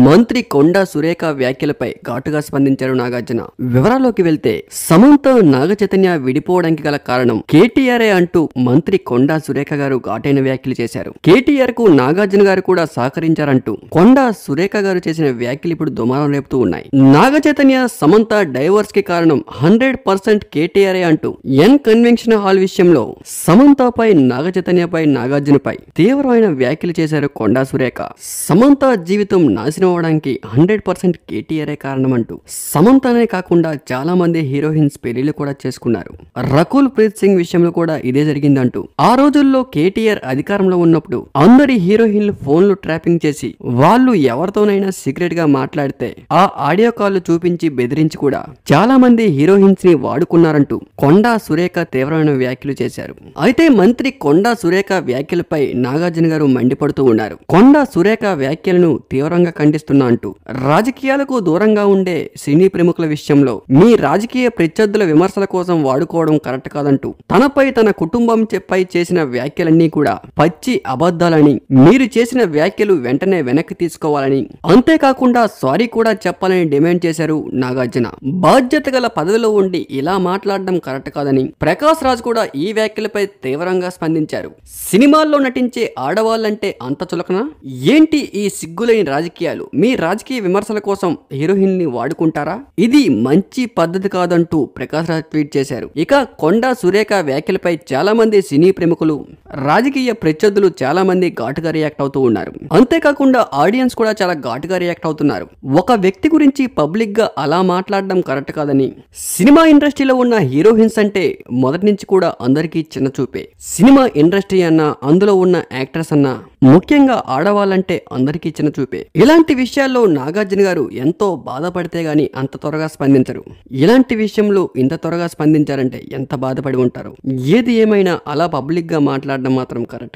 మంత్రి కొండా సురేఖ వ్యాఖ్యలపై ఘాటుగా స్పందించారు నాగార్జున. వివరాల్లోకి వెళ్తే సమంత నాగచైతన్య విడిపోవడానికి గల కారణం కేటీఆర్ఏ అంటూ మంత్రి కొండా సురేఖ గారు ఘాటైన వ్యాఖ్యలు చేశారు. కేటీఆర్ కు నాగార్జున గారు కూడా సహకరించారంటూ కొండా సురేఖ గారు చేసిన వ్యాఖ్యలు ఇప్పుడు దుమారం రేపుతూ ఉన్నాయి. నాగచైతన్య సమంత డైవర్స్ కి కారణం 100% కేటీఆర్ఏ అంటూ ఎన్ కన్వెన్షన్ హాల్ విషయంలో సమంతపై నాగచైతన్యపై నాగార్జునపై తీవ్రమైన వ్యాఖ్యలు చేశారు కొండా సురేఖ. సమంత జీవితం నాశనం అవడానికి 100% కేటీఆర్ఏ కారణం అంటూ సమంతనే కాకుండా చాలా మంది హీరోయిన్స్ పెళ్లిళ్లు కూడా చేసుకున్నారు. రకుల్ ప్రీత్ సింగ్ విషయంలో కూడా ఇదే జరిగిందంటూ ఆ రోజుల్లో కేటీఆర్ అధికారంలో ఉన్నప్పుడు అందరి హీరోయిన్లు ఫోన్లు ట్రాపింగ్ చేసి వాళ్ళు ఎవరితోనైనా సీక్రెట్ గా మాట్లాడితే ఆ ఆడియో కాల్ చూపించి బెదిరించి కూడా చాలా మంది హీరోయిన్స్ ని వాడుకున్నారంటూ కొండా సురేఖ తీవ్రమైన వ్యాఖ్యలు చేశారు. అయితే మంత్రి కొండా సురేఖ వ్యాఖ్యలపై నాగార్జున గారు మండిపడుతూ ఉన్నారు. కొండా సురేఖ వ్యాఖ్యలను తీవ్రంగా ఖండిస్తున్నా అంటూ రాజకీయాలకు దూరంగా ఉండే సినీ ప్రముఖుల విషయంలో మీ రాజకీయ ప్రత్యర్థుల విమర్శల కోసం వాడుకోవడం కరెక్ట్ కాదంటూ తనపై తన కుటుంబం పై చేసిన వ్యాఖ్యలన్నీ కూడా పచ్చి అబద్ధాలని, మీరు చేసిన వ్యాఖ్యలు వెంటనే వెనక్కి తీసుకోవాలని, అంతేకాకుండా సారీ కూడా చెప్పాలని డిమాండ్ చేశారు నాగార్జున. బాధ్యత గల పదవిలో ఉండి ఇలా మాట్లాడడం కరెక్ట్ కాదని ప్రకాష్ రాజ్ కూడా ఈ వ్యాఖ్యలపై తీవ్రంగా స్పందించారు. సినిమాల్లో నటించే ఆడవాళ్ళంటే అంత చులకన ఏంటి? ఈ సిగ్గులేని రాజకీయాలు, మీ రాజకీయ విమర్శల కోసం హీరోయిన్ ని వాడుకుంటారా? ఇది మంచి పద్ధతి కాదంటూ ప్రకాష్ రాజ్ ట్వీట్ చేశారు. ఇక కొండా సురేఖ వ్యాఖ్యలపై చాలా మంది సినీ ప్రముఖులు, రాజకీయ ప్రత్యర్థులు చాలా మంది ఘాటుగా రియాక్ట్ అవుతూ ఉన్నారు. అంతేకాకుండా ఆడియన్స్ కూడా చాలా ఘాటుగా రియాక్ట్ అవుతున్నారు. ఒక వ్యక్తి గురించి పబ్లిక్ గా అలా మాట్లాడడం కరెక్ట్ కాదని, సినిమా ఇండస్ట్రీలో ఉన్న హీరోయిన్స్ అంటే మొదటి నుంచి కూడా అందరికీ చిన్న చూపే. సినిమా ఇండస్ట్రీ అన్నా, అందులో ఉన్న యాక్టర్స్ అన్నా, ముఖ్యంగా ఆడవాళ్ళంటే అందరికీ చిన్న చూపే. ఇలాంటి విషయాల్లో నాగార్జున గారు ఎంతో బాధపడితే గాని అంత త్వరగా స్పందించరు. ఇలాంటి విషయంలో ఇంత త్వరగా స్పందించారంటే ఎంత బాధపడి ఉంటారు. ఏది ఏమైనా అలా పబ్లిక్ గా మాట్లాడడం మాత్రం కరెక్ట్.